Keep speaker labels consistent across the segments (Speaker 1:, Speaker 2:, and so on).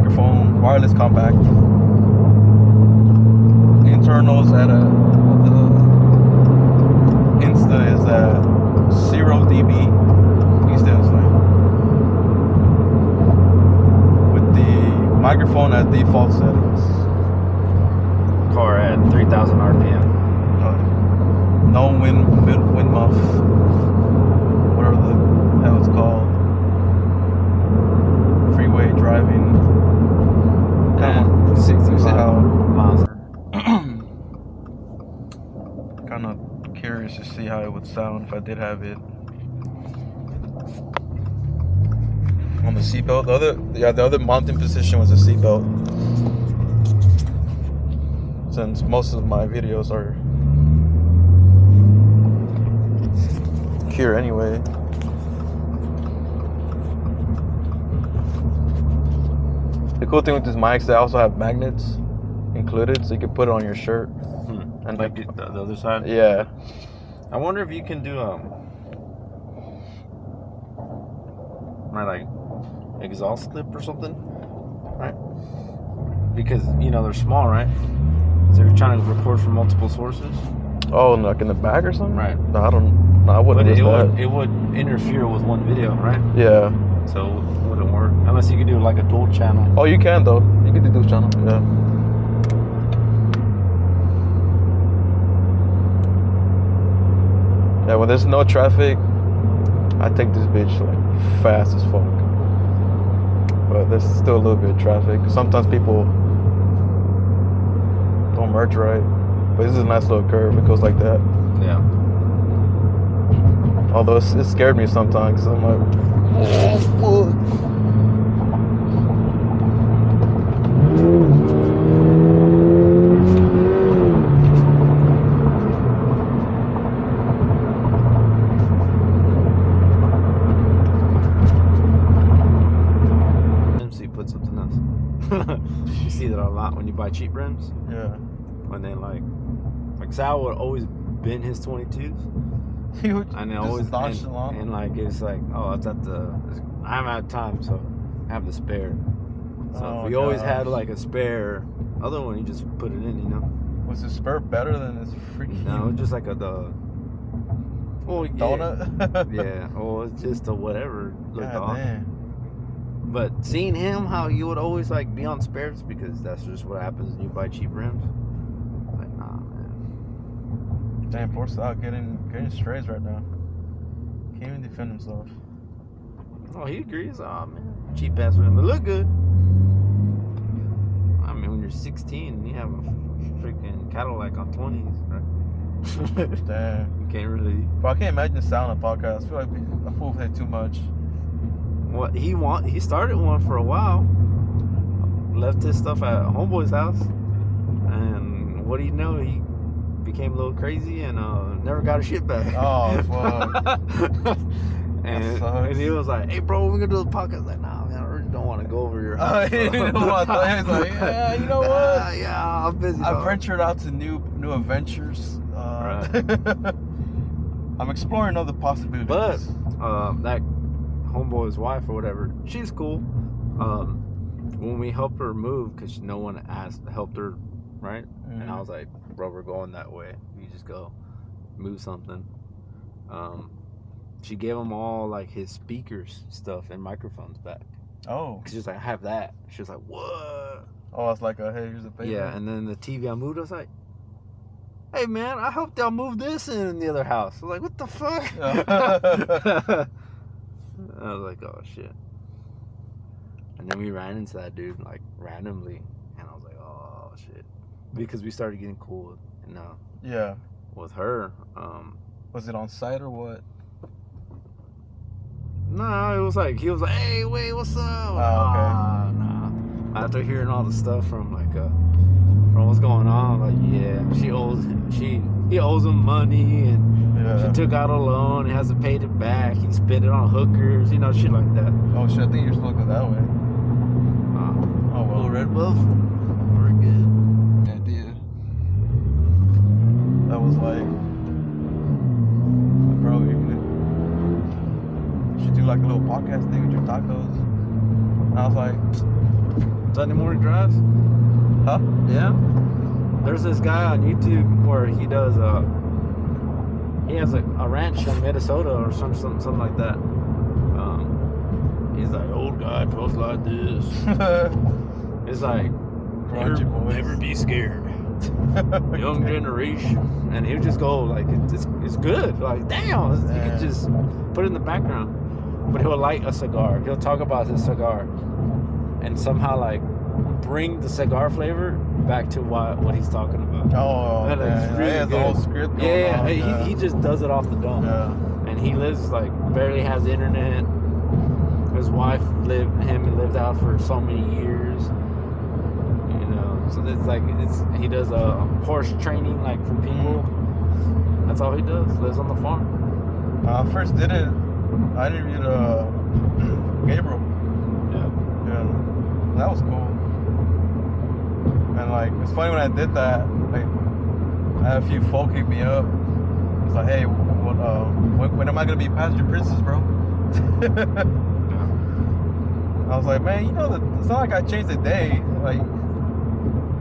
Speaker 1: microphone, wireless compact. Internals at the Insta is at 0 dB instantly. With the microphone at default settings.
Speaker 2: Car at 3,000 RPM.
Speaker 1: No wind muff, whatever the hell it's called. Freeway driving.
Speaker 2: And 65 miles.
Speaker 1: Kind of curious to see how it would sound if I did have it on the seatbelt. The other mounting position was the seatbelt. Since most of my videos are here anyway. The cool thing with these mics, they also have magnets included, so you can put it on your shirt.
Speaker 2: And like the other side?
Speaker 1: Yeah.
Speaker 2: I wonder if you can do like exhaust clip or something, right? Because they're small, right? So you're trying to record from multiple sources.
Speaker 1: Oh, like in the back or something?
Speaker 2: Right.
Speaker 1: No, I don't. No, I wouldn't.
Speaker 2: But
Speaker 1: do
Speaker 2: it would interfere with one video, right?
Speaker 1: Yeah.
Speaker 2: So it wouldn't work unless you could do like a dual channel.
Speaker 1: Oh, you can though. You can do dual channel. Yeah. Yeah. When there's no traffic, I take this bitch like fast as fuck. But there's still a little bit of traffic. Sometimes people don't merge right. But this is a nice little curve. It goes like that.
Speaker 2: Yeah.
Speaker 1: Although it scared me sometimes. I'm like, oh fuck.
Speaker 2: MC put something else. You see that a lot when you buy cheap rims.
Speaker 1: Yeah.
Speaker 2: When they like Sal would always bend his 22s. And always and like it's like, oh, it's at the I haven't had time, so I have the spare. So we always had like a spare. Other one, you just put it in,
Speaker 1: Was the spare better than this freaking?
Speaker 2: No, just like a
Speaker 1: donut.
Speaker 2: Yeah. Well, it's just a whatever looked off.
Speaker 1: Man.
Speaker 2: But seeing him, how he would always like be on spares because that's just what happens when you buy cheap rims. Like, nah, man.
Speaker 1: Damn, poor Sal getting strays right now. Can't even defend himself.
Speaker 2: Oh, he agrees. Oh man, cheap ass rim. They look good. I mean, when you're 16, you have a freaking Cadillac on 20s, right?
Speaker 1: Damn.
Speaker 2: You can't really.
Speaker 1: But I can't imagine Sal on a podcast. I feel like a fool played too much.
Speaker 2: What he started one for a while. Left his stuff at homeboy's house, and what do you know? He became a little crazy and never got his shit back.
Speaker 1: Oh fuck.
Speaker 2: and he was like, "Hey, bro, we're gonna do the podcast." Like, nah, man, I really don't want to go over your house.
Speaker 1: He didn't want to. He was like, yeah, you know what?
Speaker 2: Yeah, I'm busy.
Speaker 1: I ventured out to new adventures.
Speaker 2: Right.
Speaker 1: I'm exploring other possibilities.
Speaker 2: But that homeboy's wife or whatever, she's cool. When we helped her move, because no one helped her, right? Mm-hmm. And I was like, bro, we're going that way. You just go move something. She gave him all like his speakers stuff and microphones back.
Speaker 1: Oh.
Speaker 2: She's like, I have that. She was like, what?
Speaker 1: Oh, it's like, hey, here's a paper.
Speaker 2: Yeah, and then the TV I moved, I was like, hey man, I helped y'all move this in the other house. I was like, what the fuck? I was like, oh shit. And then we ran into that dude like randomly, and I was like, oh shit, because we started getting cool, and
Speaker 1: yeah,
Speaker 2: with her.
Speaker 1: Was it on site or what?
Speaker 2: No, it was like he was like, hey, wait, what's up?
Speaker 1: Oh, okay.
Speaker 2: Nah. After hearing all the stuff from like from what's going on, like yeah, he owes him money, and she took out a loan and hasn't paid it back. He spent it on hookers, shit like that.
Speaker 1: Oh shit, I think you're supposed to go that way. Oh well.
Speaker 2: Little Red Buff. We're good.
Speaker 1: Yeah, dude. That was like, bro, you should do like a little podcast thing with your tacos. And I was like,
Speaker 2: Sunday morning drives?
Speaker 1: Huh?
Speaker 2: Yeah. There's this guy on YouTube where he does he has a ranch in Minnesota or something like that. He's like, old guy talks like this. It's like, never be scared. Young generation. And he'll just go like, it's good. Like, damn, you can just put it in the background. But he'll light a cigar. He'll talk about his cigar and somehow like bring the cigar flavor back to what he's talking about.
Speaker 1: Oh,
Speaker 2: and it's really
Speaker 1: he has the whole script going on.
Speaker 2: He just does it off the dome.
Speaker 1: Yeah.
Speaker 2: And he lives like barely has internet. His wife lived out for so many years. You know, so it's like he does a horse training like for people. That's all he does. Lives on the farm.
Speaker 1: I first did it. I interviewed Gabriel.
Speaker 2: Yeah.
Speaker 1: That was cool. And like, it's funny when I did that. Like, I had a few folk hit me up. It's like, hey, when am I gonna be passenger princess, bro? I was like, man, you know, it's not like I changed the day. Like,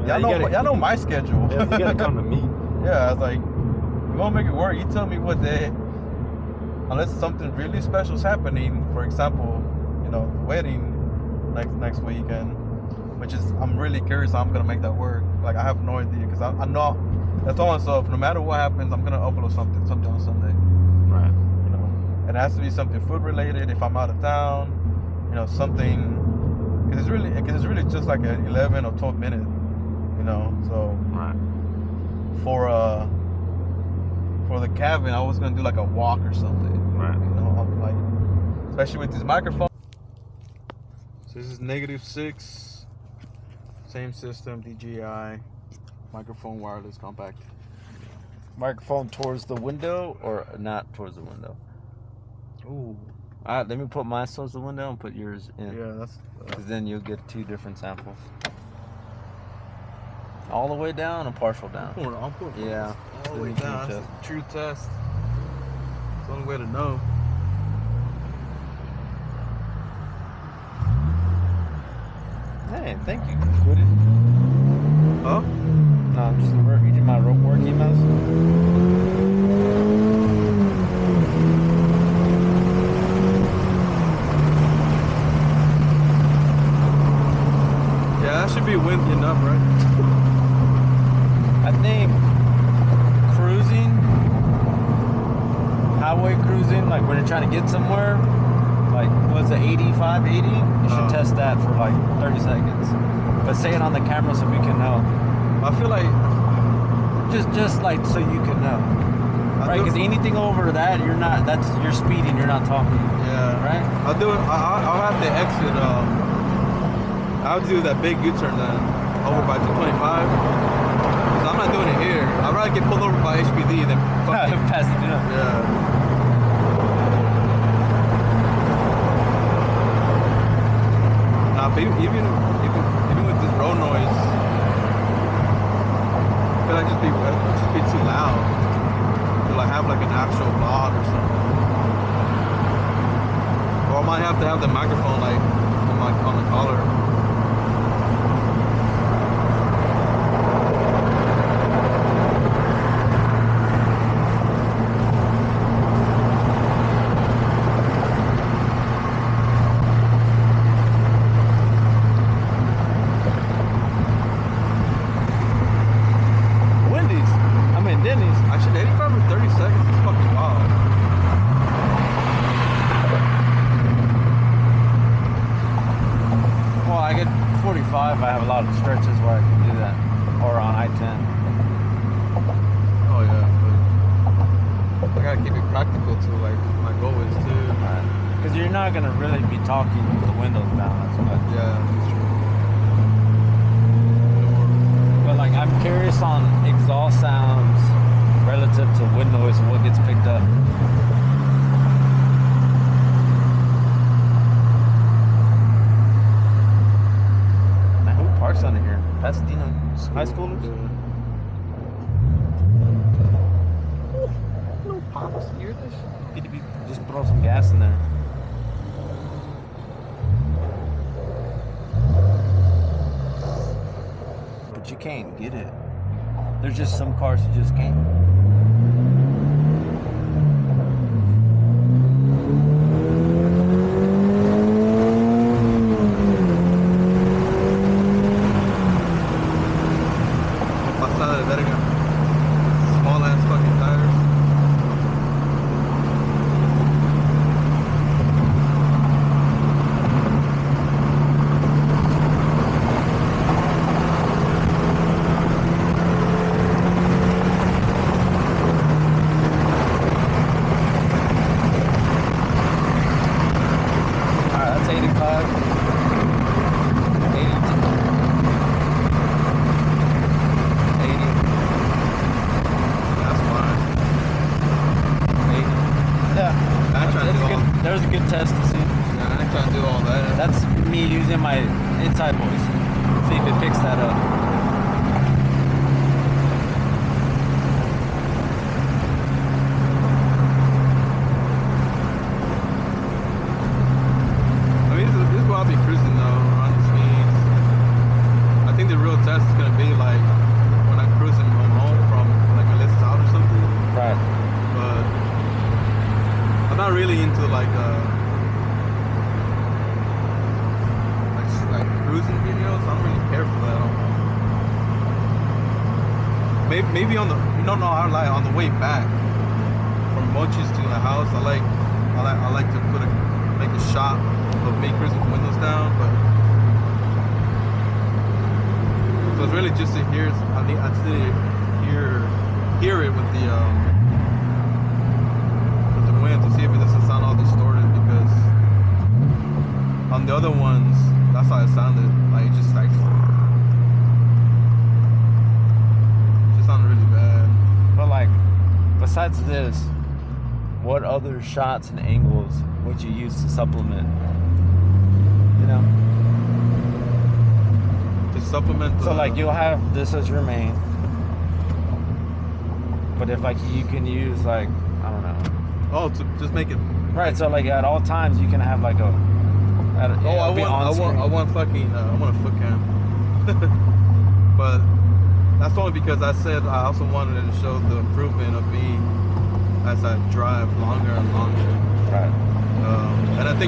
Speaker 1: y'all know my schedule.
Speaker 2: Yeah, you gotta come to me.
Speaker 1: Yeah, I was like, you gonna make it work. You tell me what day. Unless something really special is happening. For example, you know, the wedding next weekend, which is, I'm really curious how I'm gonna make that work. Like, I have no idea, because I know, I told myself, no matter what happens, I'm gonna upload something on Sunday.
Speaker 2: Right.
Speaker 1: You know, it has to be something food related. If I'm out of town. You know, something, because it's really just like an 11 or 12 minute, you know. So
Speaker 2: right.
Speaker 1: For the cabin, I was gonna do like a walk or something.
Speaker 2: Right.
Speaker 1: You know, like, especially with this microphone. So this is -6, same system, DJI, microphone, wireless, compact.
Speaker 2: Microphone towards the window or not towards the window?
Speaker 1: Ooh.
Speaker 2: Alright, let me put mine towards the window and put yours in.
Speaker 1: Yeah, that's...
Speaker 2: Because then you'll get two different samples. All the way down or partial down?
Speaker 1: I'll put
Speaker 2: yeah.
Speaker 1: All the way down. That's a true test. It's the only way to know.
Speaker 2: Hey, thank you. Quit it.
Speaker 1: Huh?
Speaker 2: No, I'm just reading my work emails.
Speaker 1: That should be windy enough, right?
Speaker 2: I think cruising, highway cruising, like when you're trying to get somewhere, like what's it, 85, 80? You should test that for like 30 seconds. But say it on the camera so we can know.
Speaker 1: I feel like
Speaker 2: just like so you can know. Right, because anything over that, you're speeding, you're not talking.
Speaker 1: Yeah.
Speaker 2: Right?
Speaker 1: I'll do it. I'll have to exit. I'll do that big U-turn then over by 225. Cause I'm not doing it here. I'd rather get pulled over by HPD than fucking
Speaker 2: passing it up.
Speaker 1: Yeah. Nah, but even with this road noise, I feel like just be too loud. To like have like an actual vlog or something. Or I might have to have the microphone like on the collar. Actually, 85 or 30 seconds is fucking wild.
Speaker 2: Well, I get 45. I have a lot of stretches where I can do that, or on I-10.
Speaker 1: Oh yeah, but I gotta keep it practical too. Like my goal is to.
Speaker 2: Because you're not gonna really be talking with the windows down as much.
Speaker 1: Yeah, that's true.
Speaker 2: But like, I'm curious on exhaust sounds relative to wind noise and what gets picked up. Now, who parks under here? Pasadena high schoolers?
Speaker 1: No pops, you hear this?
Speaker 2: Just throw some gas in there. but you can't get it. There's just some cars you just can't.
Speaker 1: Pasada de verga. Small ass fucking tires.
Speaker 2: There's a good test to see.
Speaker 1: Yeah, I ain't trying to do all that.
Speaker 2: That's me using my inside voice. See if it picks that up.
Speaker 1: I mean, this is where I'll be cruising though, around the speeds. I think the real test is gonna be like when I'm cruising home from like a list out or something.
Speaker 2: Right.
Speaker 1: But I'm not really into like cruising videos. I don't really care for that. Maybe on the on the way back from Mochi's to the house. I like to make a shot of me cruising with windows down, but so it's really just to hear. I need to hear it with the wind to see if it doesn't sound all distorted, because on the other ones that's how it sounded, like just like it just sounded really bad.
Speaker 2: But like, besides this, what other shots and angles would you use to supplement? You know,
Speaker 1: to supplement
Speaker 2: so like you'll have this as your main, but if like you can use like, I don't know.
Speaker 1: Oh, to just make it
Speaker 2: right. So like at all times you can have like a.
Speaker 1: I want a foot cam. But that's only because I said I also wanted to show the improvement of me as I drive longer and longer.
Speaker 2: Right.
Speaker 1: And I think